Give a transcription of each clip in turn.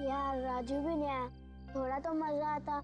यार राजू भी नहीं आया, थोड़ा तो मजा आता।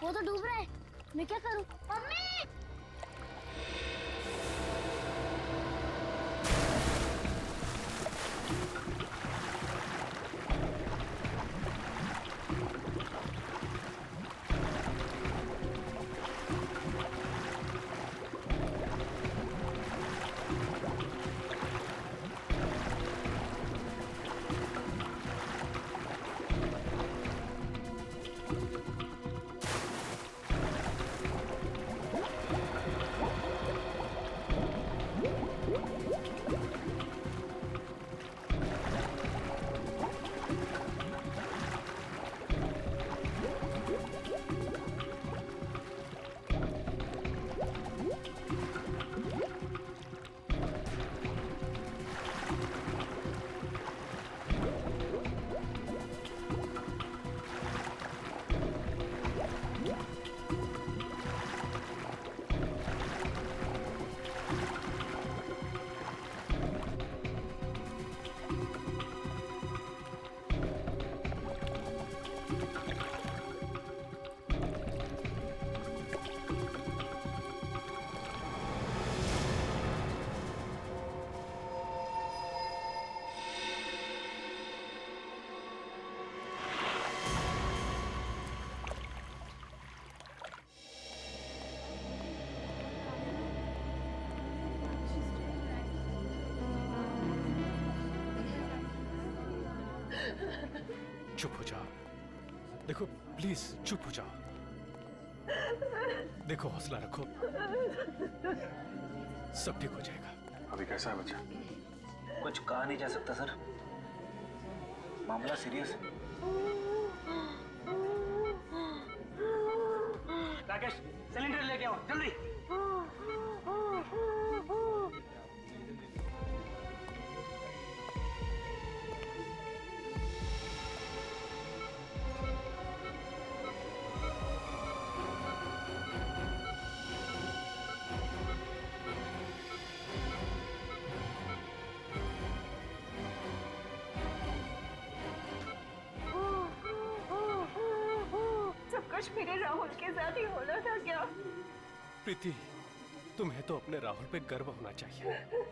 वो तो डूब रहा है, मैं क्या करूं? मम्मी! चुप हो जाओ। देखो प्लीज चुप हो जाओ। देखो हौसला रखो, सब ठीक हो जाएगा। अभी कैसा है बच्चा? कुछ कहा नहीं जा सकता सर, मामला सीरियस है। राकेश सिलेंडर लेके आओ जल्दी। कुछ मेरे राहुल के साथ ही होना था क्या? प्रीति, तुम्हें तो अपने राहुल पे गर्व होना चाहिए।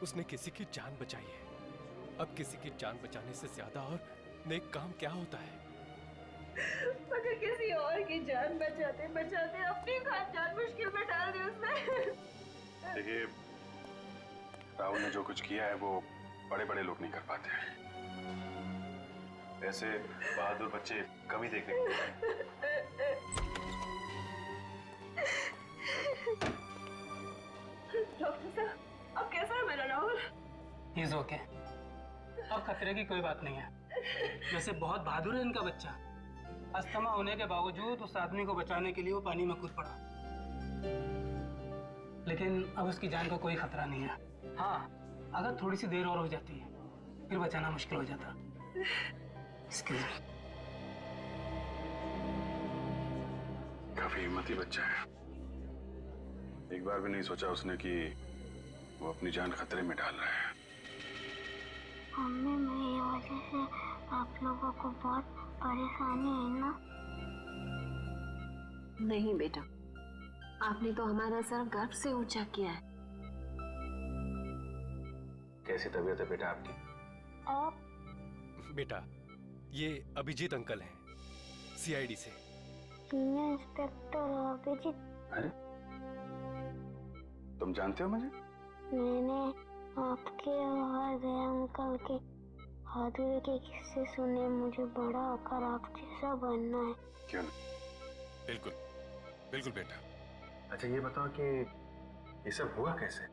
उसने किसी की जान बचाई है। अब किसी की जान बचाने से ज्यादा और नेक काम क्या होता है? अगर किसी और की जान बचाते बचाते अपनी जान मुश्किल में डाल दी उसने। देखिए, राहुल ने जो कुछ किया है वो बड़े बड़े लोग नहीं कर पाते हैं। ऐसे बहादुर बच्चे कभी देखने को मिलते हैं। डॉक्टर साहब, अब कैसा है मेरा राहुल? ही इज ओके, अब खतरे की कोई बात नहीं है। वैसे बहुत बहादुर है इनका बच्चा। अस्थमा होने के बावजूद उस आदमी को बचाने के लिए वो पानी में कूद पड़ा, लेकिन अब उसकी जान का कोई खतरा नहीं है। हाँ, अगर थोड़ी सी देर और हो जाती है फिर बचाना मुश्किल हो जाता। काफी हिम्मती बच्चा है। एक बार भी नहीं सोचा उसने कि वो अपनी जान खतरे में डाल रहा है। मम्मी, मेरी वजह से आप लोगों को बहुत परेशानी है ना? नहीं बेटा, आपने तो हमारा सर गर्व से ऊंचा किया है। कैसी तबीयत है बेटा आपकी? आप? बेटा ये अभिजीत अंकल हैं, सीआईडी से। सीनियर इंस्पेक्टर अभिजीत, अरे तुम जानते हो मुझे? मैंने आपके और दया अंकल के बहादुरी के किस्से सुने। मुझे बड़ा होकर आप जैसा बनना है। क्यों नहीं? बिल्कुल बिल्कुल बेटा। अच्छा ये बताओ कि ये सब हुआ कैसे?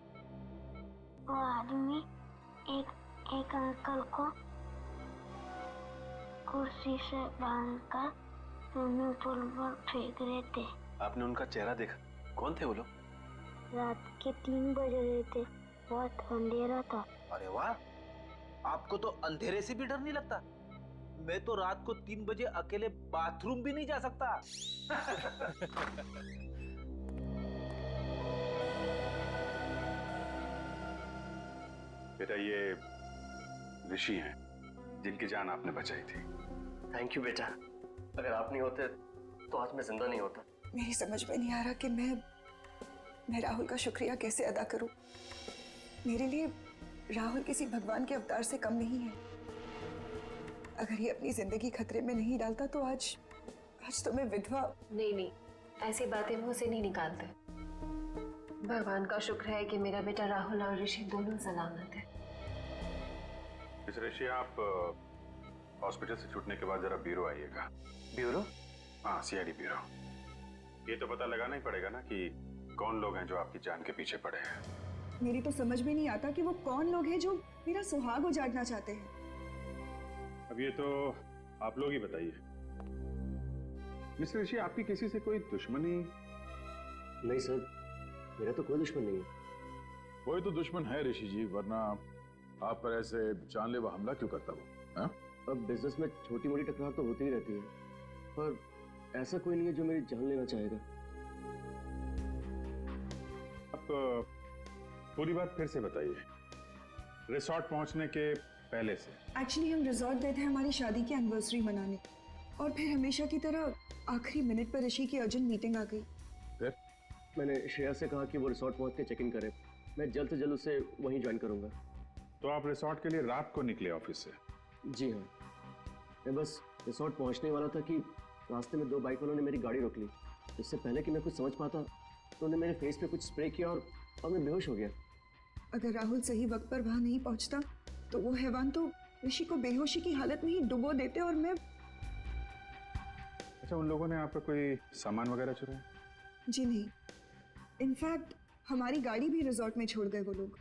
वो आदमी एक अंकल को कुर्सी से बांधकर स्विमिंग पूल पर फेंक रहे थे। आपने उनका चेहरा देखा? कौन थे वो लोग? रात के 3 बज रहे थे, बहुत अंधेरा था। अरे वाह, आपको तो अंधेरे से भी डर नहीं लगता? मैं तो रात को 3 बजे अकेले बाथरूम भी नहीं जा सकता। बेटा ये ऋषि हैं जिनकी जान आपने बचाई थी। थैंक यू बेटा, अगर आप नहीं होते तो आज मैं जिंदा नहीं होता। मेरी समझ में नहीं आ रहा कि मैं राहुल का शुक्रिया कैसे अदा करूं। मेरे लिए राहुल किसी भगवान के अवतार से कम नहीं है। अगर ये अपनी जिंदगी खतरे में नहीं डालता तो आज तो मैं विधवा। नहीं, ऐसी बातें मुंह से नहीं निकालते। भगवान का शुक्र है कि मेरा बेटा राहुल और ऋषि दोनों सलामत है। मिस ऋषि, आप हॉस्पिटल से छूटने के बाद जरा ब्यूरो आइएगा। ब्यूरो? हाँ, सीआईडी ब्यूरो। ये तो पता लगाना ही पड़ेगा ना कि कौन लोग हैं जो आपकी जान के पीछे पड़े हैं। मेरी तो समझ में नहीं आता कि वो कौन लोग हैं जो मेरा सुहाग उजाड़ना चाहते हैं। अब ये तो आप लोग ही बताइए। मिस ऋषि, आपकी किसी से कोई दुश्मनी? नहीं सर, मेरा तो कोई दुश्मन नहीं है। कोई तो दुश्मन है ऋषि जी, वरना आप पर ऐसे जानलेवा हमला क्यों करता वो? हाँ? अब बिजनेस में छोटी मोटी टकरार तो होती ही रहती है, पर ऐसा कोई नहीं है जो मेरी जान लेना चाहेगा। आप पूरी बात फिर से बताइए, रिसोर्ट पहुंचने के पहले से। एक्चुअली हम रिजॉर्ट गए थे हमारी शादी की एनिवर्सरी मनाने, और फिर हमेशा की तरह आखिरी मिनट पर ऋषि की अर्जेंट मीटिंग आ गई। फिर मैंने श्रेया से कहा कि वो रिसोर्ट पहुंच के चेक इन करे। मैं जल्द से जल्द उसे वहीं ज्वाइन करूंगा। तो आप रिसोर्ट के लिए रात को निकले ऑफिस से? जी हाँ, मैं बस रिसोर्ट पहुंचने वाला था कि रास्ते में 2 बाइक वालों ने मेरी गाड़ी रोक ली। इससे पहले कि मैं कुछ समझ पाता तो उन्होंने मेरे फेस पे कुछ स्प्रे किया और मैं बेहोश हो गया। अगर राहुल सही वक्त पर वहां नहीं पहुंचता तो वो हैवान तो ऋषि को बेहोशी की हालत में ही डुबो देते और मैं। अच्छा, उन लोगों ने आपका कोई सामान वगैरह चुराया? जी नहीं, इनफैक्ट हमारी गाड़ी भी रिजॉर्ट में छोड़ गए वो लोग।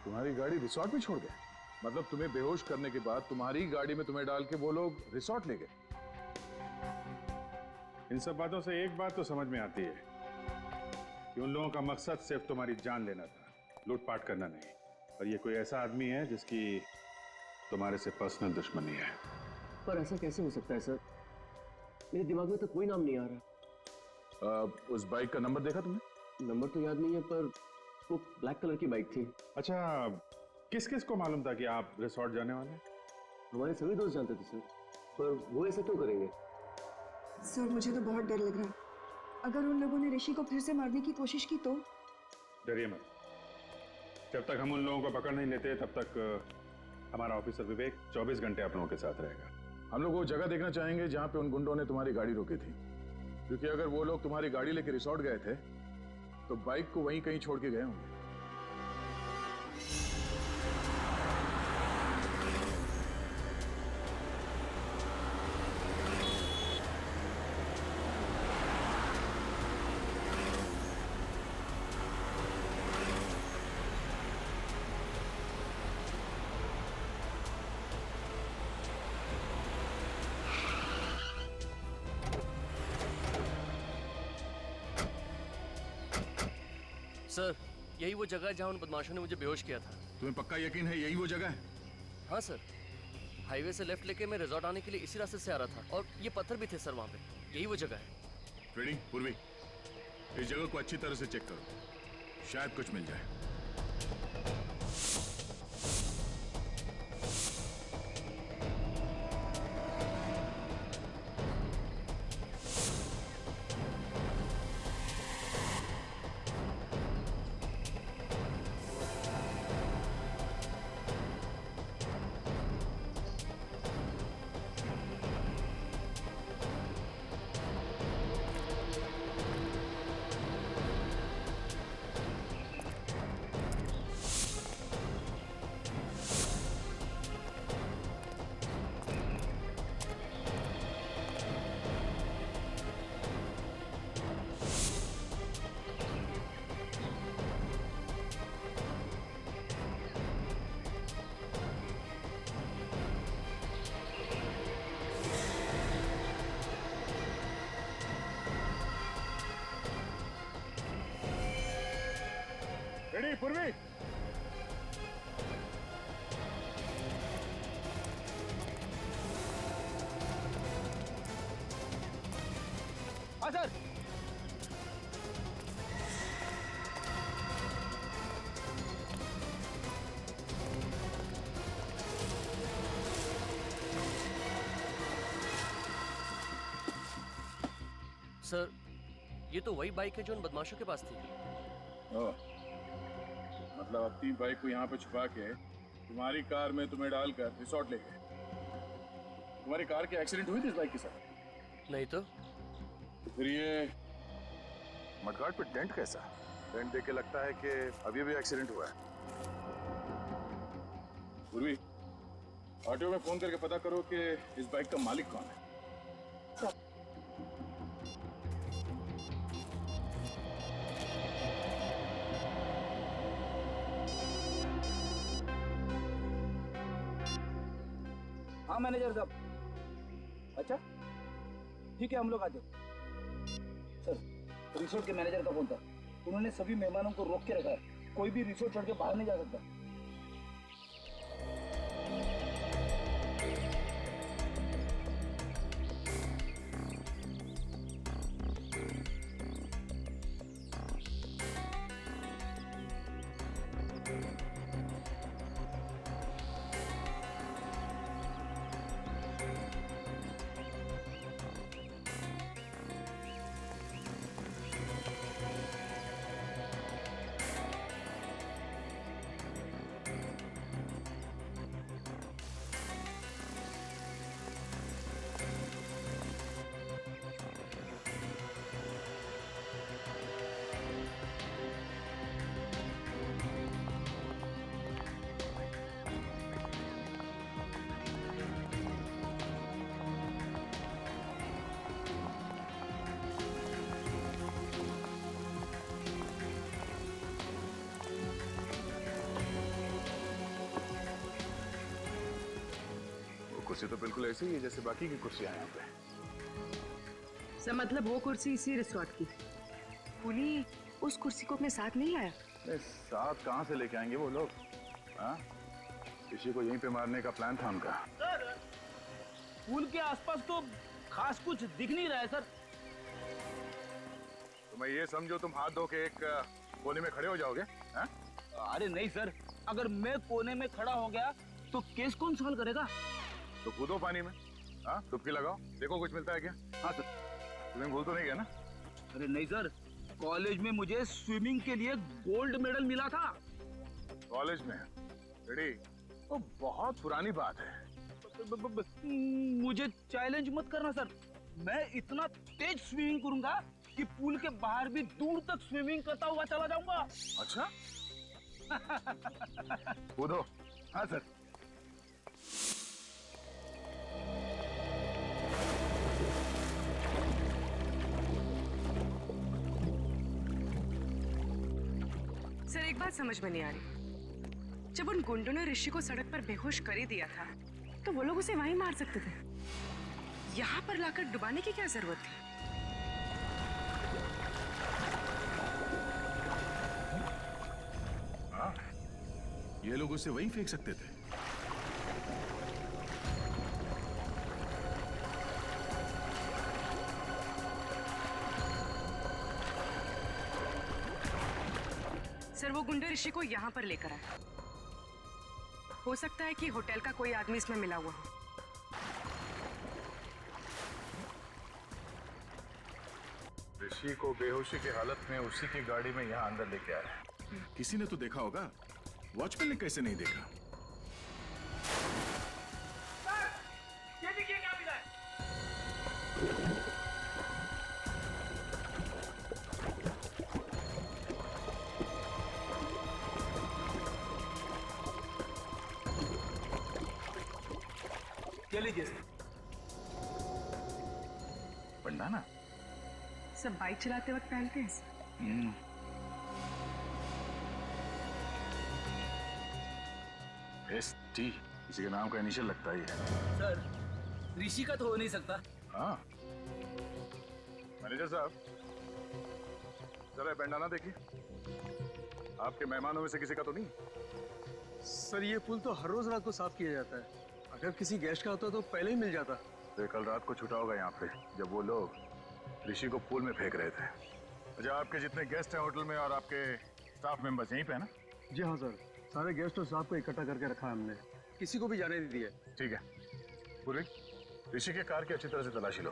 तुम्हारी गाड़ी रिसोर्ट में छोड़ गए? मतलब तुम्हें बेहोश करने के बाद तुम्हारी गाड़ी में तुम्हें डाल के वो लोग रिसोर्ट ले गए? इन सब बातों से एक बात तो समझ में आती है कि उन लोगों का मकसद सिर्फ तुम्हारी जान लेना था, लूटपाट करना नहीं। और ये कोई ऐसा आदमी है जिसकी तुम्हारे से पर्सनल दुश्मनी है। पर ऐसा कैसे हो सकता है सर? मेरे दिमाग में तो कोई नाम नहीं आ रहा। उस बाइक का नंबर देखा तुमने? नंबर तो याद नहीं है, पर वो ब्लैक कलर की बाइक थी। अच्छा, किस किस को मालूम था कि आप रिसोर्ट जाने वाले हैं? हमारे सभी दोस्त जानते थे सर, पर वो ऐसा क्यों करेंगे? सर मुझे तो बहुत डर लग रहा है। अगर उन लोगों ने ऋषि को फिर से मारने की कोशिश की तो? डरिए मत। जब तक हम उन लोगों को पकड़ नहीं लेते तब तक हमारा ऑफिसर विवेक 24 घंटे आप लोगों के साथ रहेगा। हम लोग वो जगह देखना चाहेंगे जहाँ पे उन गुंडों ने तुम्हारी गाड़ी रोकी थी, क्योंकि अगर वो लोग तुम्हारी गाड़ी लेके रिसोर्ट गए थे तो बाइक को वहीं कहीं छोड़ के गए होंगे। सर, यही वो जगह है जहाँ उन बदमाशों ने मुझे बेहोश किया था। तुम्हें पक्का यकीन है यही वो जगह है? हाँ सर, हाईवे से लेफ्ट लेके मैं रिजॉर्ट आने के लिए इसी रास्ते से आ रहा था और ये पत्थर भी थे सर वहाँ पे। यही वो जगह है। रेडी पूर्वी, इस जगह को अच्छी तरह से चेक करो, शायद कुछ मिल जाए। हाँ सर। सर, ये तो वही बाइक है जो उन बदमाशों के पास थी। ओह, मतलब अपनी बाइक को यहाँ पे छुपा के तुम्हारी कार में तुम्हें डालकर रिसोर्ट ले गए। तुम्हारी कार के एक्सीडेंट हुई थी इस बाइक के साथ? नहीं तो फिर ये मडगार्ड पे डेंट कैसा? डेंट देख के लगता है कि अभी भी एक्सीडेंट हुआ है। पूर्वी, ऑटो में फोन करके पता करो कि इस बाइक का मालिक कौन है। हाँ मैनेजर साहब। अच्छा ठीक है, हम लोग आ जाओ। सर, रिसोर्ट के मैनेजर का फोन था। उन्होंने सभी मेहमानों को रोक के रखा है, कोई भी रिसोर्ट छोड़ के बाहर नहीं जा सकता। कुर्सी तो बिल्कुल ऐसी ही है जैसे बाकी की कुर्सियां यहाँ पे। सर मतलब वो कुर्सी इसी रिसोर्ट की। पुली उस कुर्सी को अपने साथ नहीं लाया? साथ कहाँ से लेके आएंगे वो लोग? हाँ, किसी को यहीं पे मारने का प्लान था उनका। सर, पुल के आसपास तो खास कुछ दिख नहीं रहा है सर। तो मैं ये समझो तुम हाथ धो के एक कोने में खड़े हो जाओगे? हाँ? अरे नहीं सर, अगर मैं कोने में खड़ा हो गया तो केस कौन सॉल्व करेगा? तो कूदो पानी में, हाँ, डुबकी लगाओ, देखो कुछ मिलता है क्या? हाँ सर। तुम्हें भूल तो नहीं गया ना? अरे नहीं सर, कॉलेज में मुझे स्विमिंग के लिए गोल्ड मेडल मिला था। कॉलेज में? रेडी? वो बहुत पुरानी बात है। मुझे चैलेंज मत करना सर, मैं इतना तेज स्विमिंग करूंगा कि पूल के बाहर भी दूर तक स्विमिंग करता हुआ चला जाऊंगा। अच्छा? कूदो। हाँ सर। सर एक बात समझ में नहीं आ रही, जब उन गुंडों ने ऋषि को सड़क पर बेहोश कर ही दिया था तो वो लोग उसे वहीं मार सकते थे। यहाँ पर लाकर डुबाने की क्या जरूरत थी? हाँ, ये लोग उसे वहीं फेंक सकते थे। सर वो गुंडे ऋषि को यहाँ पर लेकर आए। हो सकता है कि होटल का कोई आदमी इसमें मिला हुआ हो। ऋषि को बेहोशी की हालत में उसी की गाड़ी में यहाँ अंदर लेके आया। किसी ने तो देखा होगा, वॉचमैन ने कैसे नहीं देखा? सर, ये देखिए क्या मिला है। लीजिए सर। बंडाना सब बाइक चलाते वक्त पहनते हैं। एसटी किसी के नाम का इनिशियल लगता ही है। सर, ऋषि का तो हो नहीं सकता। हाँ, मैनेजर साहब जरा बंडाना देखिए, आपके मेहमानों में से किसी का तो नहीं? सर ये पुल तो हर रोज रात को साफ किया जाता है, अगर किसी गेस्ट का होता तो पहले ही मिल जाता। तो कल रात को छुटा होगा यहाँ पे जब वो लोग ऋषि को पूल में फेंक रहे थे। अच्छा, आपके जितने गेस्ट हैं होटल में और आपके स्टाफ मेंबर्स यहीं पे है ना? जी हाँ सर, सारे गेस्ट और स्टाफ को इकट्ठा करके रखा है हमने, किसी को भी जाने नहीं दिया। ठीक है पूर्वी, ऋषि के कार की अच्छी तरह से तलाशी लो,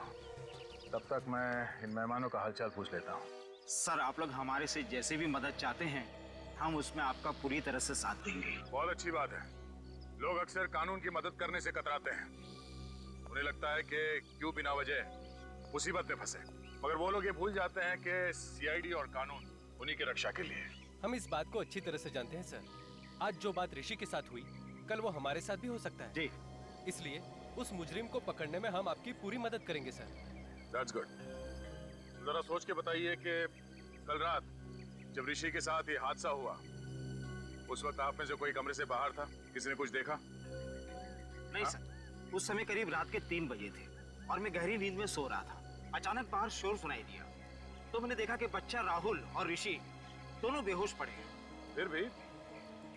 तब तक मैं इन मेहमानों का हालचाल पूछ लेता हूँ। सर आप लोग हमारे से जैसे भी मदद चाहते हैं हम उसमें आपका पूरी तरह से साथ देंगे। बहुत अच्छी बात है। लोग अक्सर कानून की मदद करने से कतराते हैं। उन्हें लगता है कि क्यों बिना वजह मुसीबत में फंसे, मगर वो लोग ये भूल जाते हैं कि सीआईडी और कानून उन्हीं की रक्षा के लिए। हम इस बात को अच्छी तरह से जानते हैं सर। आज जो बात ऋषि के साथ हुई, कल वो हमारे साथ भी हो सकता है जी। इसलिए उस मुजरिम को पकड़ने में हम आपकी पूरी मदद करेंगे सर। That's good. जरा सोच के बताइए कि कल रात जब ऋषि के साथ ये हादसा हुआ, उस वक्त आप में से कोई कमरे से बाहर था? किसी ने कुछ देखा? नहीं सर, उस समय करीब रात के 3 बजे थे और मैं गहरी नींद में सो रहा था। अचानक बाहर शोर सुनाई दिया तो मैंने देखा कि बच्चा राहुल और ऋषि दोनों बेहोश पड़े हैं। फिर भी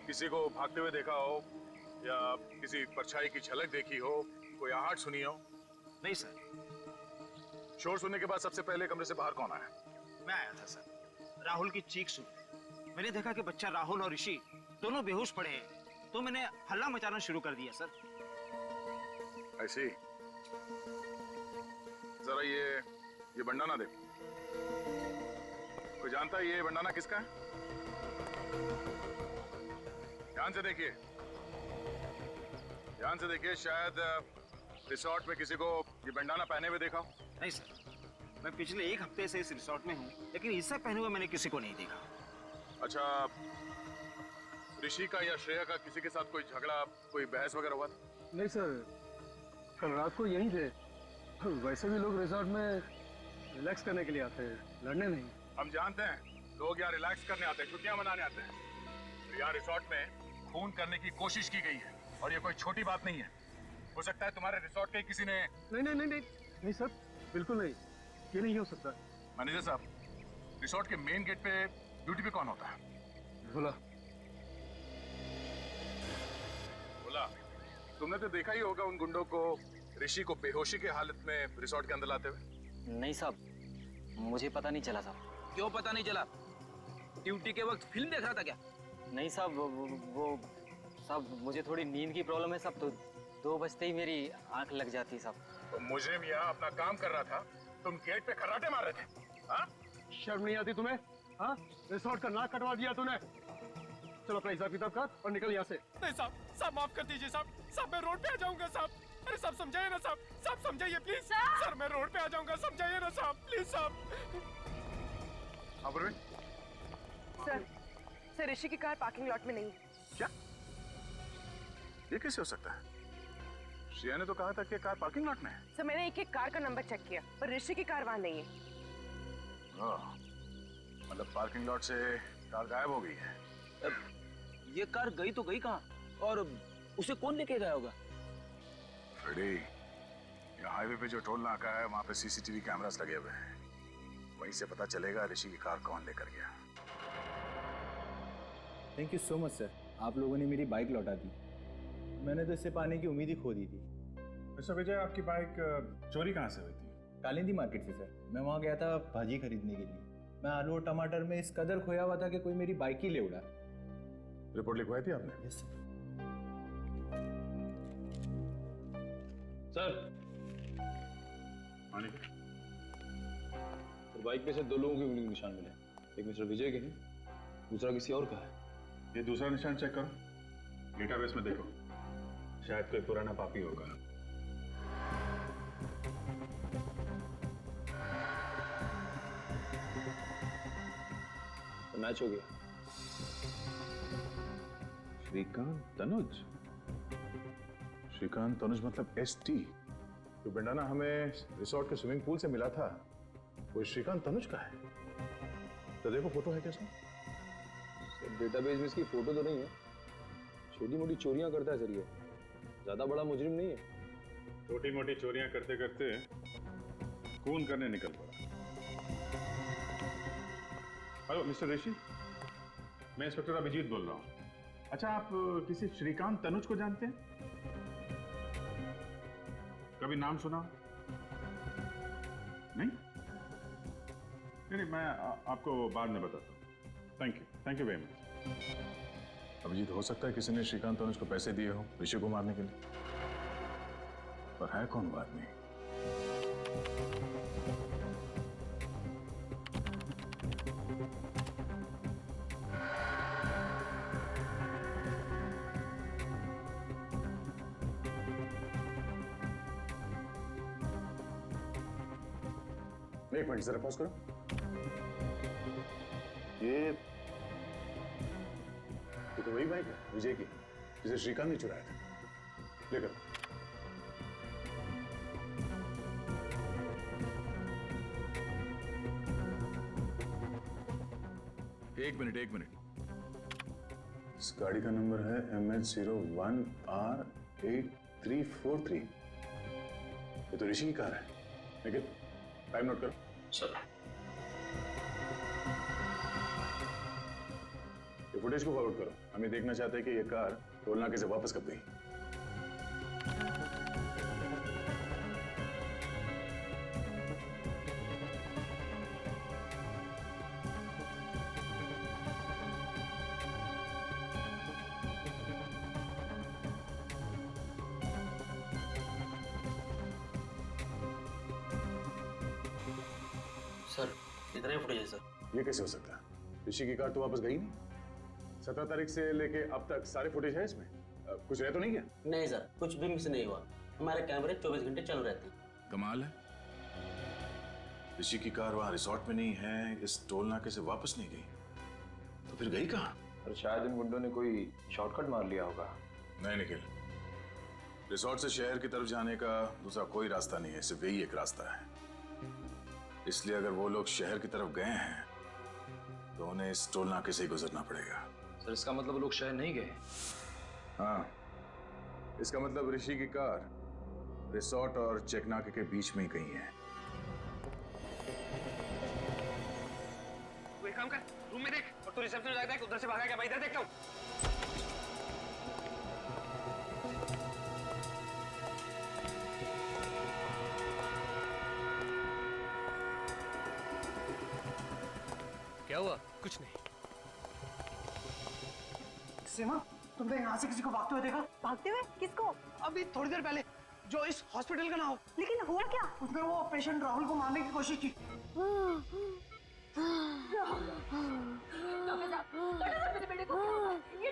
किसी को भागते हुए देखा हो या किसी परछाई की झलक देखी हो, कोई आहट सुनी हो? नहीं सर। शोर सुनने के बाद सबसे पहले कमरे से बाहर कौन आया? मैं आया था सर। राहुल की चीख सुनी, मैंने देखा कि बच्चा राहुल और ऋषि दोनों बेहोश पड़े हैं, तो मैंने हल्ला मचाना शुरू कर दिया सर। ऐसी जरा ये बंडाना देखो। कोई जानता है ये बंडाना किसका है? ध्यान से देखिए, ध्यान से देखिए। शायद रिसोर्ट में किसी को ये बंडाना पहने हुए देखा हो। नहीं सर, मैं पिछले 1 हफ्ते से इस रिसोर्ट में हूँ, लेकिन इससे पहने हुए मैंने किसी को नहीं देखा। अच्छा, ऋषि का या श्रेया का किसी के साथ कोई झगड़ा, कोई बहस वगैरह हुआ था? नहीं सर, कल रात को यहीं थे। वैसे भी लोग रिसोर्ट में रिलैक्स करने के लिए आते हैं, लड़ने नहीं। हम जानते हैं लोग यहाँ रिलैक्स करने आते हैं, छुट्टियां मनाने आते हैं। यहाँ रिसोर्ट में खून करने की कोशिश की गई है और ये कोई छोटी बात नहीं है। हो सकता है तुम्हारे रिसोर्ट के किसी ने। नहीं सर, बिल्कुल नहीं, ये नहीं हो सकता। मैनेजर साहब, रिसोर्ट के मेन गेट पे ड्यूटी पे कौन होता है? भोला। भोला, तुमने तो देखा ही होगा उन गुंडों को ऋषि को बेहोशी के हालत में रिसोर्ट के अंदर लाते हुए। नहीं साहब, मुझे पता नहीं चला साहब। क्यों पता नहीं चला? ड्यूटी के वक्त फिल्म देख रहा था क्या? नहीं साहब, वो साहब मुझे थोड़ी नींद की प्रॉब्लम है साहब, तो 2 बजते ही मेरी आंख लग जाती है साहब। तो मुजरिम यहाँ अपना काम कर रहा था, तुम गेट पे खर्राटे मार रहे थे। हाँ? शर्म नहीं आती तुम्हें? हाँ, रिसोर्ट का नाक कटवा दिया तूने। चलो अपना हिसाब किताब कर और निकल यहाँ से। नहीं साहब, साहब माफ कर दीजिए साहब, साहब मैं रोड पे आ जाऊंगा साहब। अरे साहब समझाइए ना साहब, साहब समझाइए प्लीज। सर मैं रोड पे आ जाऊंगा, समझाइए ना साहब, प्लीज साहब। सर ऋषि की कार पार्किंग लॉट में नहीं है। क्या? ये कैसे हो सकता है? श्रेया ने तो कहा था कि कार पार्किंग लॉट में है। सर मैंने एक कार का नंबर चेक किया, पर ऋषि की कार वहाँ नहीं है। मतलब पार्किंग लॉट से कार गायब हो गई है। ये कार गई तो गई कहाँ, और उसे कौन लेके गया होगा? फ्रेडी, ये हाईवे पे जो टोल नाका है वहाँ पे सीसीटीवी कैमरास लगे हुए हैं, वहीं से पता चलेगा ऋषि की कार कौन लेकर गया। Thank you so much sir, आप लोगों ने मेरी बाइक लौटा दी। मैंने तो इससे पाने की उम्मीद ही खो दी थी। मिस्टर विजय, आपकी बाइक चोरी कहाँ से हुई थी? कालिंदी मार्केट से सर। मैं वहाँ गया था भाजी खरीदने के लिए। मैं आलू और टमाटर में इस कदर खोया हुआ था कि कोई मेरी बाइक ही ले उड़ा। रिपोर्ट लिखवाई थी आपने? Yes sir. सर तो बाइक पे से 2 लोगों के उंगली के निशान मिले, एक मिस्टर विजय के हैं, दूसरा किसी और का है। ये दूसरा निशान चेक करो, डेटाबेस में देखो, शायद कोई पुराना पापी होगा। तो मैच हो गया। श्रीकांत तनुज? श्रीकांत तनुज मतलब ST? जो बंडाना हमें रिसोर्ट के स्विमिंग पूल से मिला था, वो श्रीकांत तनुज का है। तो देखो फोटो है कैसा? डेटाबेस में इसकी फोटो तो नहीं है। छोटी मोटी चोरियां करता है सर, ये ज्यादा बड़ा मुजरिम नहीं है। छोटी मोटी चोरियां करते करते खून करने निकल पड़ा। हेलो मिस्टर ऋषि, मैं इंस्पेक्टर अभिजीत बोल रहा हूँ। अच्छा, आप किसी श्रीकांत तनुज को जानते हैं? कभी नाम सुना? नहीं? नहीं, मैं आपको बाद में बताता हूँ। Thank you very much. Abhijeet, हो सकता है किसी ने श्रीकांत तनुज को पैसे दिए हो ऋषि को मारने के लिए, पर है कौन वो आदमी? एक मिनट जरा पॉज करो। ये तो वही बाइक है विजय की जिसे श्रीकांत ने चुराया था। लेकर एक मिनट। इस गाड़ी का नंबर है MH01R8343। ये तो ऋषि की कार है। लेकिन टाइम नोट करो। सर। ये फुटेज को फॉरवर्ड करो। हम ये देखना चाहते हैं कि ये कार टोल नाके से वापस कब गई। सर इतना ही फुटेज है सर। ये कैसे हो सकता है? ऋषि की कार तो वापस गई नहीं। 17 तारीख से लेके अब तक सारे फुटेज है इसमें। कुछ रह तो नहीं गया? नहीं सर, कुछ भी मिस नहीं हुआ। हमारे कैमरे 24 घंटे चालू रहते हैं। कमाल है। ऋषि की कार वहां रिसोर्ट में नहीं है, इस टोल नाके से वापस नहीं गई, तो फिर गई कहाँ? और शायद इन गुंडों ने कोई शॉर्टकट मार लिया होगा। नहीं निखिल, रिसोर्ट से शहर की तरफ जाने का दूसरा कोई रास्ता नहीं है, सिर्फ यही एक रास्ता है। इसलिए अगर वो लोग शहर की तरफ गए हैं तो उन्हें इस टोल नाके से ही गुजरना पड़ेगा। सर इसका मतलब वो लोग शहर नहीं गए? हाँ, इसका मतलब ऋषि की कार रिसोर्ट और चेक नाके के बीच में ही कहीं है। तू एक काम कर, रूम में देख और तू रिसेप्शन जाके देख, उधर से भागा क्या? मैं इधर देखता हूँ। क्या हुआ? कुछ नहीं। सीमा, तुमने यहाँ से किसी को भागते हुए देखा? भागते हुए? किसको? अभी थोड़ी देर पहले, जो इस हॉस्पिटल का ना हो। लेकिन हुआ क्या? उसने वो पेशेंट राहुल को मारने की कोशिश की। ये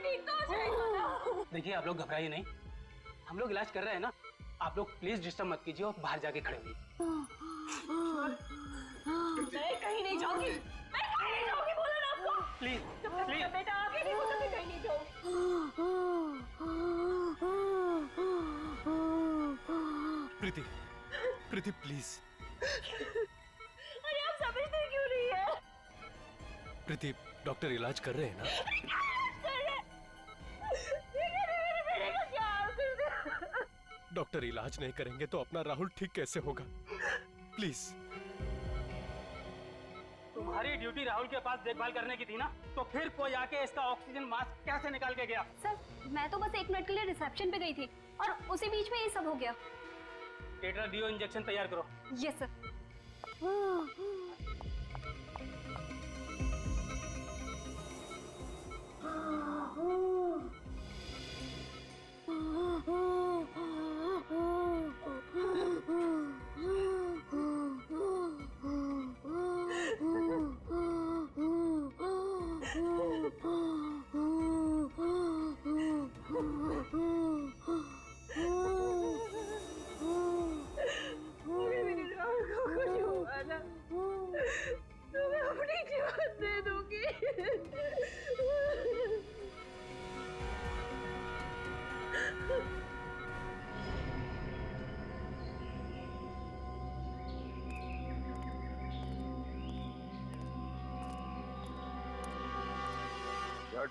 ठीक तो हो जाएगा ना? देखिए आप लोग घबराइए नहीं, हम लोग इलाज कर रहे हैं ना। आप लोग प्लीज डिस्टर्ब मत कीजिए और बाहर जाके खड़े होइए। मैं कहीं नहीं जाऊंगी, मैं कहीं नहीं जाऊंगी, बोला ना आपको। प्लीज प्लीज बेटा, आगे देखो तो मैं कहीं नहीं जाऊंगी। प्रीति प्लीज। अरे आप समझते क्यों नहीं है? प्रीति, डॉक्टर इलाज कर रहे हैं ना? डॉक्टर इलाज नहीं करेंगे तो अपना राहुल ठीक कैसे होगा? प्लीज। तुम्हारी ड्यूटी राहुल के पास देखभाल करने की थी ना, तो फिर कोई आके इसका ऑक्सीजन मास्क कैसे निकाल के गया? सर, मैं तो बस 1 मिनट के लिए रिसेप्शन पे गई थी और उसी बीच में ये सब हो गया। टेट्राडियो इंजेक्शन तैयार करो। Yes sir.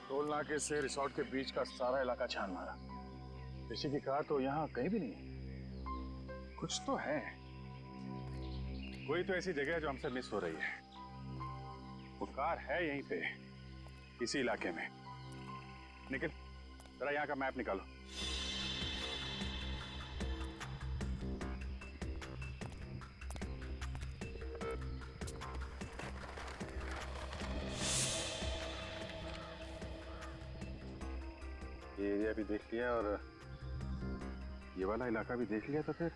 टोल नाके से रिसोर्ट के बीच का सारा इलाका छान मारा। ऋषि की कार तो यहाँ कहीं भी नहीं है। कुछ तो है, कोई तो ऐसी जगह है जो हमसे मिस हो रही है। वो कार है यहीं पे, इसी इलाके में। निखिल, जरा यहाँ का मैप निकालो। एरिया भी देख लिया और ये वाला इलाका भी देख लिया, तो फिर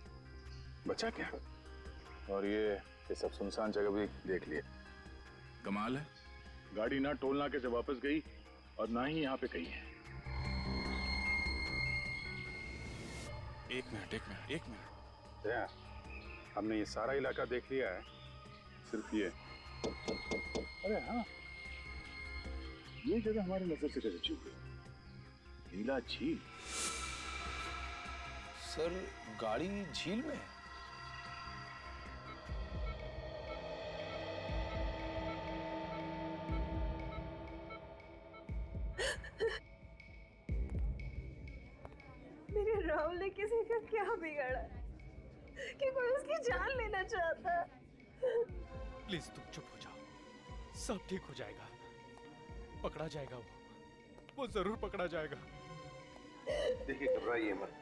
बचा क्या? और ये सब सुनसान जगह भी देख लिया। कमाल है, गाड़ी ना टोल नाके से वापस गई और ना ही यहाँ पे कहीं है। एक मिनट यार, हमने ये सारा इलाका देख लिया है, सिर्फ ये। अरे हाँ, ये जगह हमारी नजर से कैसे चूक गई? नीला झील। सर गाड़ी झील में है? मेरे राहुल ने किसी का क्या बिगाड़ा कि कोई उसकी जान लेना चाहता? प्लीज तुम चुप हो जाओ, सब ठीक हो जाएगा। पकड़ा जाएगा, वो जरूर पकड़ा जाएगा। देखिए घबराइए मत,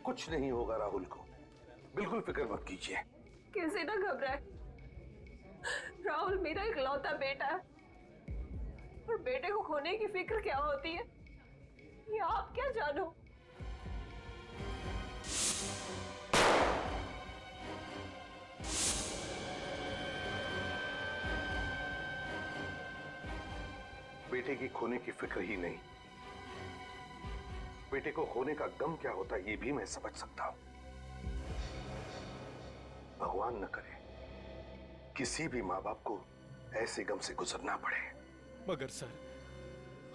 कुछ नहीं होगा राहुल को, बिल्कुल फिक्र मत कीजिए। कैसे ना घबराए, राहुल मेरा इकलौता बेटा है और बेटे को खोने की फिक्र क्या होती है ये आप क्या जानो। बेटे की खोने की फिक्र ही नहीं, बेटे को खोने का गम क्या होता है ये भी मैं समझ सकता हूं। भगवान न करे किसी भी माँ बाप को ऐसे गम से गुजरना पड़े। मगर सर,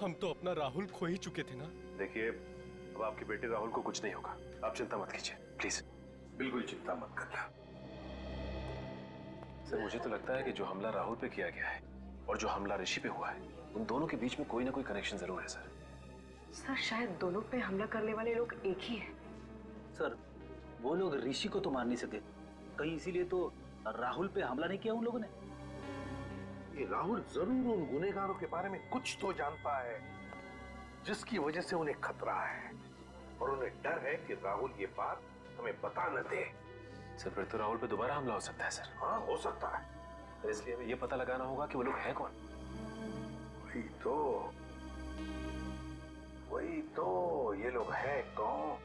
हम तो अपना राहुल खो ही चुके थे ना। देखिए, अब आपके बेटे राहुल को कुछ नहीं होगा, आप चिंता मत कीजिए प्लीज, बिल्कुल चिंता मत करना। सर मुझे तो लगता है कि जो हमला राहुल पे किया गया है और जो हमला ऋषि पे हुआ है, उन दोनों के बीच में कोई ना कोई कनेक्शन जरूर है सर। सर शायद दोनों पे हमला करने वाले लोग एक ही हैं। सर वो लोग ऋषि को तो मार नहीं सके, कहीं इसीलिए तो राहुल पे हमला नहीं किया उन लोगों ने। ये राहुल जरूर उन गुनहगारों के बारे में कुछ तो जानता है जिसकी वजह से उन्हें खतरा है, और उन्हें डर है कि राहुल ये बात हमें बता न दे। सर फिर तो राहुल पे दोबारा हमला हो सकता है सर। हाँ हो सकता है, तो इसलिए हमें ये पता लगाना होगा कि वो लोग हैं कौन। वही तो ये लोग हैं कौन?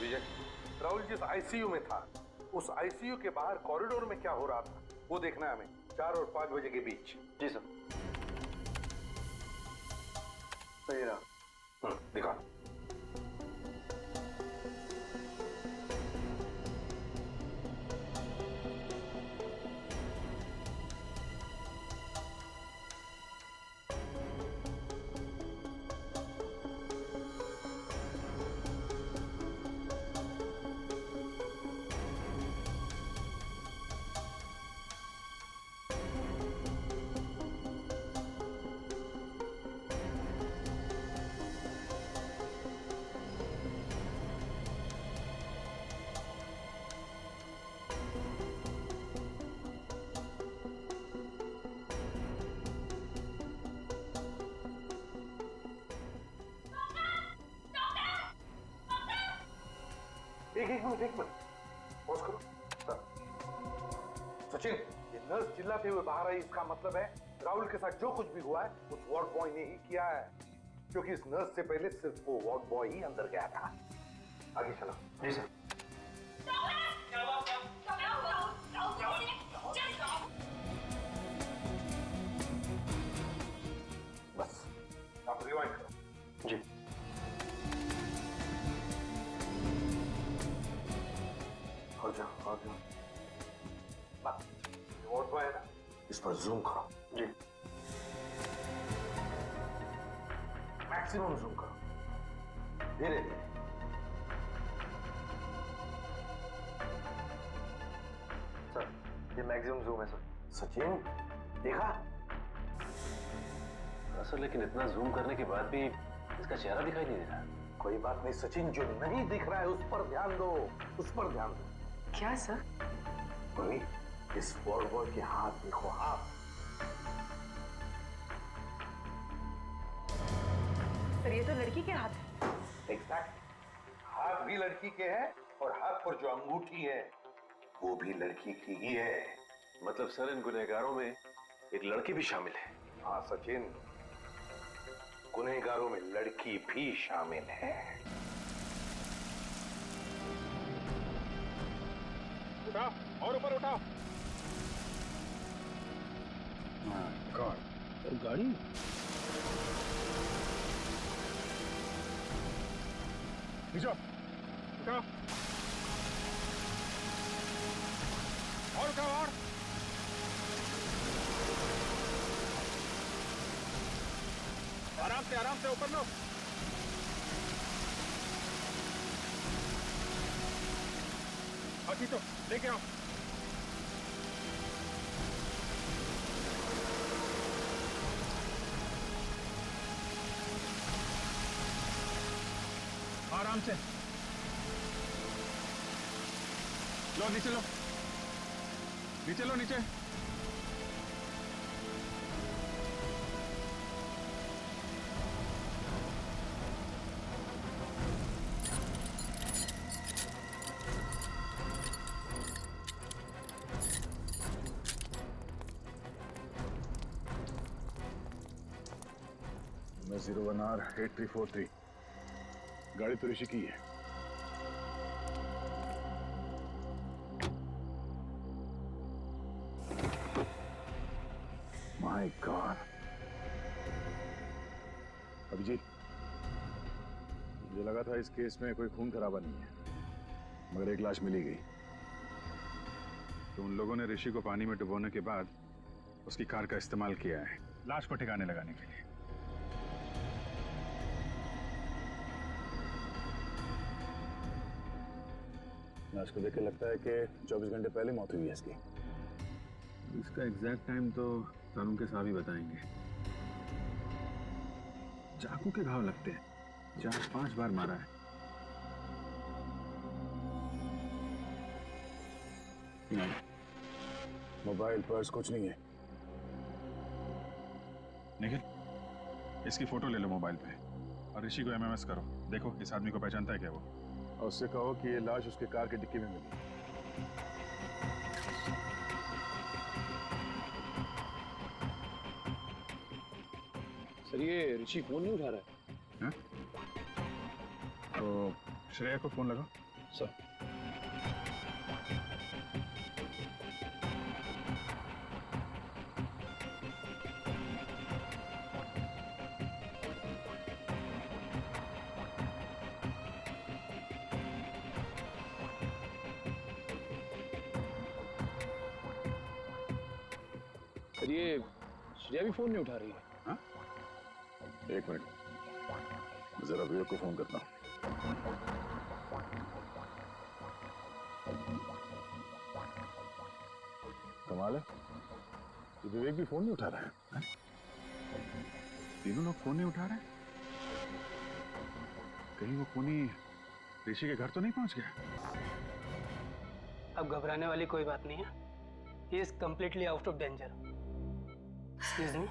विजय, राहुल जिस आईसीयू में था, उस आईसीयू के बाहर कॉरिडोर में क्या हो रहा था वो देखना है हमें, 4 और 5 बजे के बीच। जी सर। सही रहा, दिखा। एक मिनट पॉज करो। सचिन, ये नर्स चिल्लाते हुए बाहर आई, इसका मतलब है राहुल के साथ जो कुछ भी हुआ है उस वार्ड बॉय ने ही किया है, क्योंकि इस नर्स से पहले सिर्फ वो वार्ड बॉय ही अंदर गया था। आगे चलो। जी सर। बस आप रिवाइंड करो। जी। और जाओ। बस वार्ड बॉय है ना, इस पर जूम करो। जी। मैक्सिमम जूम करो, धीरे धीरे। सर ये मैक्सिमम जूम है सर। सचिन देखा? सर लेकिन इतना जूम करने के बाद भी इसका चेहरा दिखाई नहीं दे रहा। कोई बात नहीं सचिन, जो नहीं दिख रहा है उस पर ध्यान दो, उस पर ध्यान दो। क्या सर? मम्मी, इस वार्ड बॉय के हाथ देखो, हाथ। सर ये तो लड़की के हाथ है। एग्जैक्ट, हाथ भी लड़की के हैं और हाथ पर जो अंगूठी है वो भी लड़की की ही है। मतलब सर इन गुनहगारों में एक लड़की भी शामिल है। हाँ सचिन, गुनहगारों में लड़की भी शामिल है। उठाओ और ऊपर उठाओ। गॉड, गाड़ी नीचो, उठाओ और उठाओ और। आराम से ऊपर लो। बाकी तो लेके आओ। आराम से लो, नीचे लो, नीचे लो, नीचे। मैं 01R8343, गाड़ी तो ऋषि की है। माय गॉड, अभिजीत, मुझे लगा था इस केस में कोई खून खराबा नहीं है, मगर एक लाश मिली गई। तो उन लोगों ने ऋषि को पानी में डुबोने के बाद उसकी कार का इस्तेमाल किया है लाश को ठिकाने लगाने के लिए। लाश को देख के लगता है कि 24 घंटे पहले मौत हुई है इसकी। इसका एग्जैक्ट टाइम तो कानून के साहब ही बताएंगे। चाकू के घाव लगते हैं, 4-5 बार मारा है। नहीं, मोबाइल पर्स कुछ नहीं है। निखिल, इसकी फोटो ले लो मोबाइल पे और ऋषि को एमएमएस करो। देखो इस आदमी को पहचानता है क्या वो, और उससे कहो कि ये लाश उसके कार के डिक्की में मिली। सर ये ऋषि फोन नहीं उठा रहा है। तो श्रेया को फोन लगाओ। सर ये श्रेया भी फोन नहीं उठा रही है। हाँ? एक मिनट, जरा विवेक को फोन करता हूँ। कमाल है, ये विवेक भी फोन नहीं उठा रहा है। तीनों लोग फोन नहीं उठा रहे हैं। कहीं वो खूनी ऋषि के घर तो नहीं पहुंच गया? अब घबराने वाली कोई बात नहीं है। He is completely out of danger. Excuse me?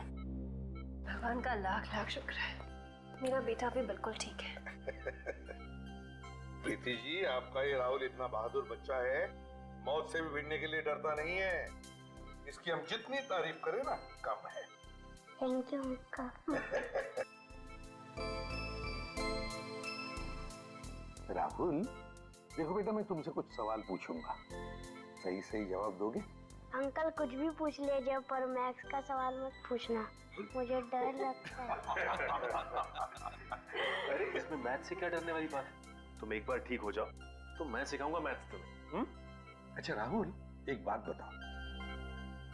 भगवान का लाख लाख शुक्र है, मेरा बेटा भी बिल्कुल ठीक है। प्रीति जी, आपका ये राहुल इतना बहादुर बच्चा है, मौत से भी भिड़ने के लिए डरता नहीं है। इसकी हम जितनी तारीफ करें ना कम है। Thank you uncle. राहुल, देखो बेटा, मैं तुमसे कुछ सवाल पूछूंगा, सही सही जवाब दोगे? अंकल कुछ भी पूछ लीजिए, पर मैथ्स का सवाल मत पूछना, मुझे डर लगता है। अरे इसमें मैथ से क्या डरने वाली बात है? तुम एक बार ठीक हो जाओ तो मैं सिखाऊंगा मैथ्स तुम्हें। अच्छा राहुल, एक बात बताओ,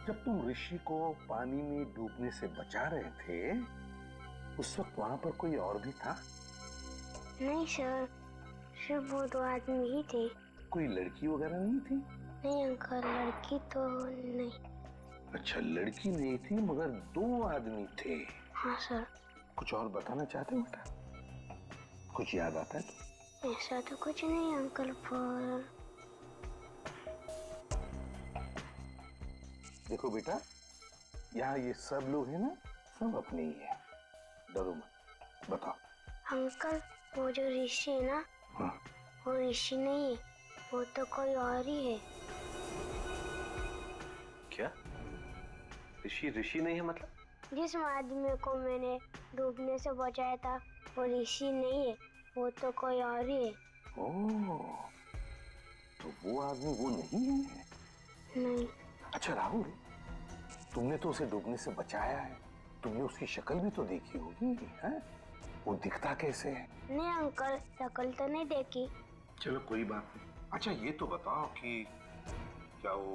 जब तुम ऋषि को पानी में डूबने से बचा रहे थे, उस वक्त वहां पर कोई और भी था? नहीं सर, सिर्फ वो 2 आदमी ही थे। कोई लड़की वगैरह नहीं थी? नहीं अंकल, लड़की तो नहीं। अच्छा, लड़की नहीं थी मगर 2 आदमी थे। हाँ सर। कुछ और बताना चाहते हो बेटा? कुछ याद आता है तो? ऐसा तो कुछ नहीं अंकल, पर देखो बेटा, यहाँ ये सब लोग हैं ना, सब अपने ही है, डरो मत। बताओ। अंकल वो जो ऋषि है ना, हाँ। वो ऋषि नहीं है, वो तो कोई और ही है। क्या? ऋषि ऋषि नहीं है मतलब? जिस आदमी को मैंने डूबने से बचाया था वो ऋषि नहीं है, वो तो कोई और ही है। ओह, तो वो आदमी वो नहीं है? नहीं। अच्छा राहुल, तुमने तो उसे डूबने से बचाया है, तुमने उसकी शक्ल भी तो देखी होगी, हैं? वो दिखता कैसे है? नहीं अंकल, शक्ल तो नहीं देखी। चलो कोई बात नहीं। अच्छा ये तो बताओ कि क्या वो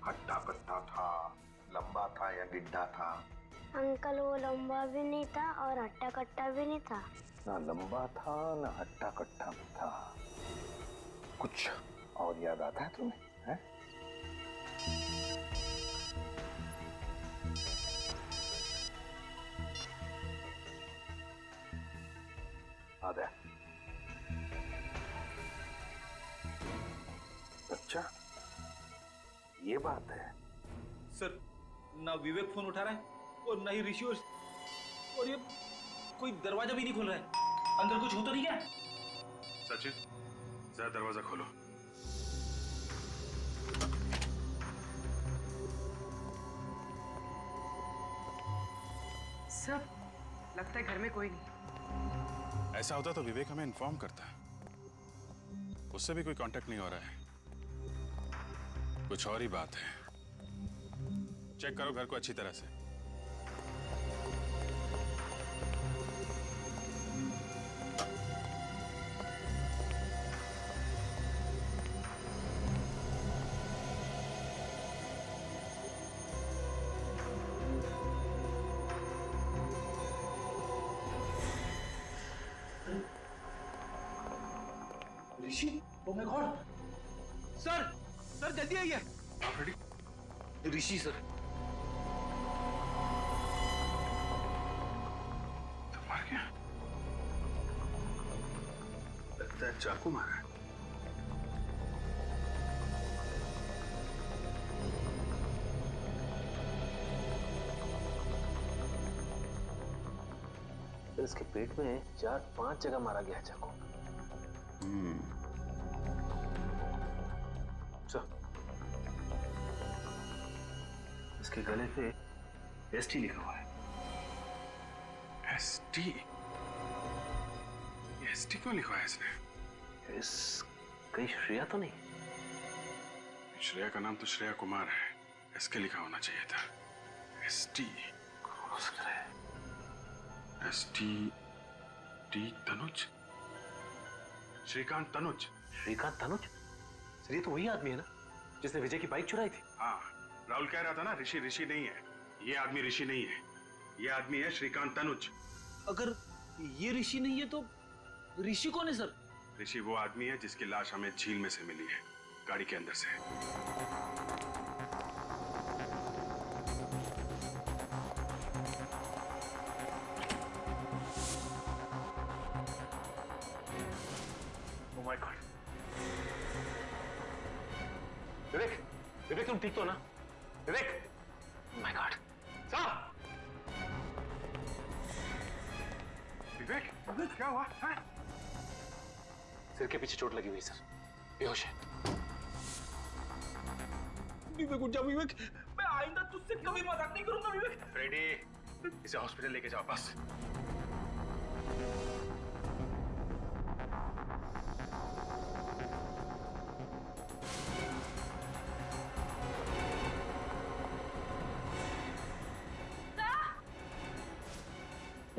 हट्टा कट्टा था, लंबा था या गिड्ढा था? अंकल वो लंबा भी नहीं था और हट्टा कट्टा भी नहीं था। ना लंबा था ना हट्टा कट्टा भी था। कुछ और याद आता है तुम्हें, हैं? आदा। अच्छा ये बात है। सर ना विवेक फोन उठा रहा है और ना ही ऋषि, और ये कोई दरवाजा भी नहीं खोल रहा है। अंदर कुछ हो तो नहीं क्या? सचिन, जरा दरवाजा खोलो। सब लगता है घर में कोई नहीं। ऐसा होता तो विवेक हमें इन्फॉर्म करता। उससे भी कोई कांटेक्ट नहीं हो रहा है। कुछ और ही बात है। चेक करो घर को अच्छी तरह से। Rishi, oh my God! Sir, sir जल्दी आइए। ऋषि सर। तो मर गया। लगता है चाकू मारा है। इसके पेट में 4-5 जगह मारा गया चाकू। इसके गले पे एसटी लिखा हुआ है। एसटी? ये एसटी क्यों लिखा है इसने? कहीं श्रेया तो नहीं? श्रेया का नाम तो श्रेया कुमार है। एसके लिखा होना चाहिए था। एसटी हो सकता है। ST T Tanuj, Shrikant Tanuj. Shrikant Tanuj? Sir ये तो वही आदमी है ना जिसने विजय की बाइक चुराई थी? हाँ, राहुल कह रहा था ना ऋषि ऋषि नहीं है। ये आदमी ऋषि नहीं है, ये आदमी है श्रीकांत तनुज। अगर ये ऋषि नहीं है तो ऋषि कौन है सर? ऋषि वो आदमी है जिसकी लाश हमें झील में से मिली है, गाड़ी के अंदर से। Oh my God! विवेक, विवेक तुम ठीक तो ना? विवेक! Oh my God! साहब! विवेक, विवेक क्या हुआ? हाँ? सिर के पीछे चोट लगी हुई सर, बेहोश है। विवेक उठ जाओ विवेक, मैं आइंदा तुझसे कभी मजाक नहीं करूंगा विवेक। फ्रेडी, इसे हॉस्पिटल लेके जाओ बस।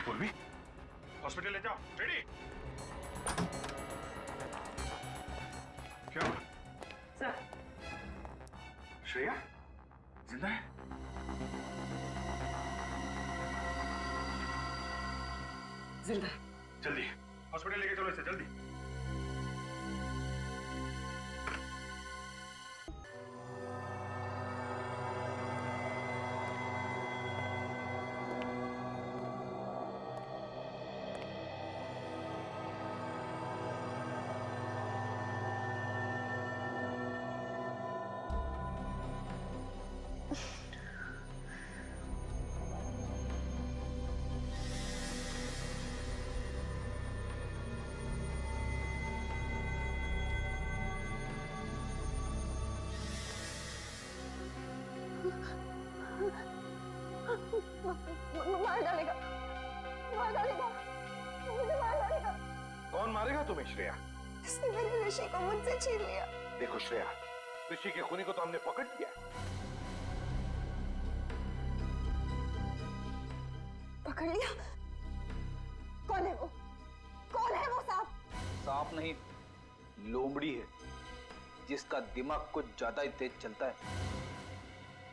पूर्वी, हॉस्पिटल ले जाओ। फ्रेडी, क्या हुआ? सर, श्रेया जिंदा है? जिंदा। जल्दी हॉस्पिटल लेके चलो इसे, जल्दी। श्रेया? इसने मेरे ऋषि को मुझसे छीन लिया। देखो श्रेया, ऋषि के खूनी को तो हमने पकड़ लिया। पकड़ लिया? कौन है वो? कौन है वो सांप? सांप नहीं, लोमड़ी है, जिसका दिमाग कुछ ज्यादा ही तेज चलता है।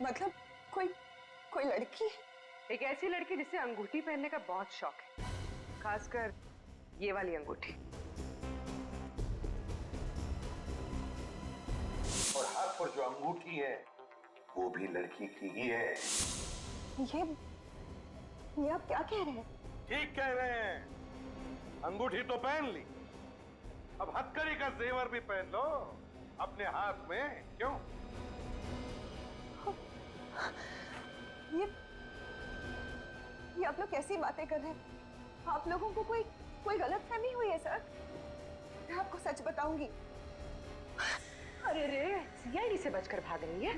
मतलब कोई लड़की? एक ऐसी लड़की जिसे अंगूठी पहनने का बहुत शौक है, खासकर ये वाली अंगूठी। और हाथ पर जो अंगूठी है वो भी लड़की की ही है। ये आप क्या कह रहे हैं? ठीक कह रहे हैं। अंगूठी तो पहन ली, अब हथकड़ी का जेवर भी पहन लो अपने हाथ में। क्यों? ये आप लोग कैसी बातें कर रहे हैं? आप लोगों को कोई गलतफहमी हुई है सर? मैं आपको सच बताऊंगी। अरे रे, सीआईडी से बचकर भाग रही है।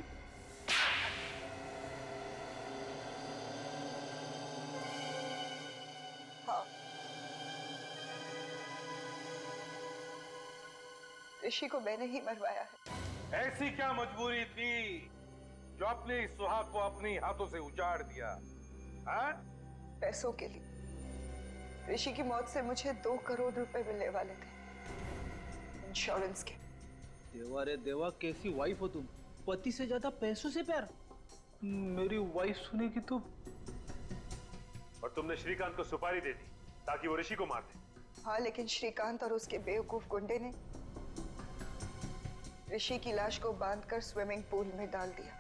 हाँ, ऋषि को मैंने ही मरवाया है। ऐसी क्या मजबूरी थी जो अपने इस सुहाग को अपनी हाथों से उजाड़ दिया? हाँ? पैसों के लिए। ऋषि की मौत से मुझे 2 करोड़ रुपए मिलने वाले थे, इंश्योरेंस के। देवा रे देवा, कैसी वाइफ हो तुम? पति से ज्यादा पैसों से प्यार। मेरी वाइफ सुनेगी तो। और तुमने श्रीकांत को सुपारी दे दी ताकि वो ऋषि को मार दे। हाँ, लेकिन श्रीकांत और उसके बेवकूफ गुंडे ने ऋषि की लाश को बांधकर स्विमिंग पूल में डाल दिया।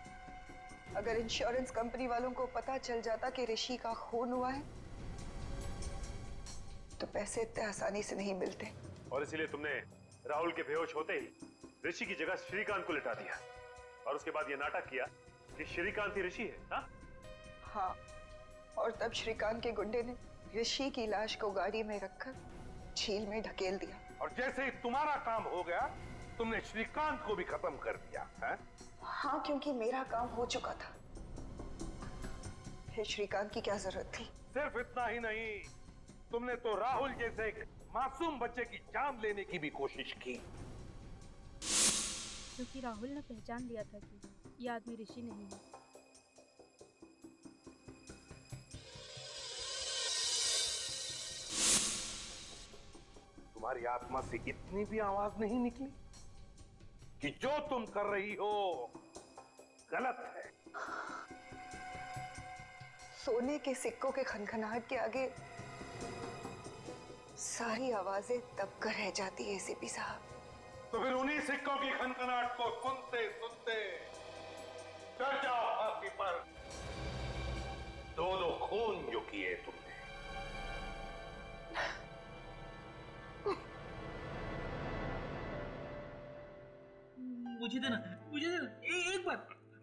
अगर इंश्योरेंस कंपनी वालों को पता चल जाता कि ऋषि का खून हुआ है तो पैसे इतने आसानी से नहीं मिलते। और इसीलिए तुमने राहुल के बेहोश होते ही ऋषि की जगह श्रीकांत को लिटा दिया और उसके बाद ये नाटक किया कि श्रीकांत ही ऋषि है। हाँ, और तब श्रीकांत के गुंडे ने ऋषि की लाश को गाड़ी में रखकर झील में ढकेल दिया। और जैसे ही तुम्हारा काम हो गया तुमने श्रीकांत को भी खत्म कर दिया है? हाँ, क्योंकि मेरा काम हो चुका था। फिर श्रीकांत की क्या जरूरत थी? सिर्फ इतना ही नहीं, तुमने तो राहुल जैसे एक मासूम बच्चे की जान लेने की भी कोशिश की। क्योंकि राहुल ने पहचान लिया था कि ये आदमी ऋषि नहीं है। तुम्हारी आत्मा से इतनी भी आवाज नहीं निकली कि जो तुम कर रही हो गलत है? सोने के सिक्कों के खनखनाहट के आगे सारी आवाजें दबकर रह जाती है एसीपी साहब। तो फिर उन्हीं सिक्कों की खनखनाहट को सुनते सुनते चढ़ जाओ फांसी पर। 2 खून जो किए तुमने। मुझे देना, एक बार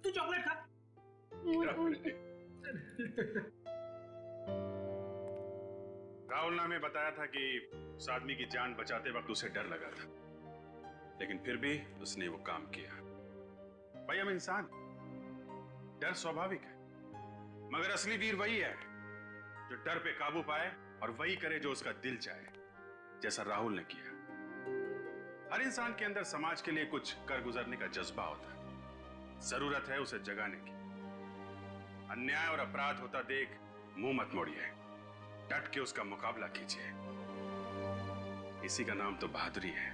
तू चॉकलेट खा। राहुल ने हमें बताया था कि उस आदमी की जान बचाते वक्त उसे डर लगा था, लेकिन फिर भी उसने वो काम किया। भाई, हम इंसान, डर स्वाभाविक है, मगर असली वीर वही है जो डर पे काबू पाए और वही करे जो उसका दिल चाहे, जैसा राहुल ने किया। हर इंसान के अंदर समाज के लिए कुछ कर गुजरने का जज्बा होता है, जरूरत है उसे जगाने की। अन्याय और अपराध होता देख मुंह मत मोड़िए, डट के उसका मुकाबला कीजिए। इसी का नाम तो बहादुरी है।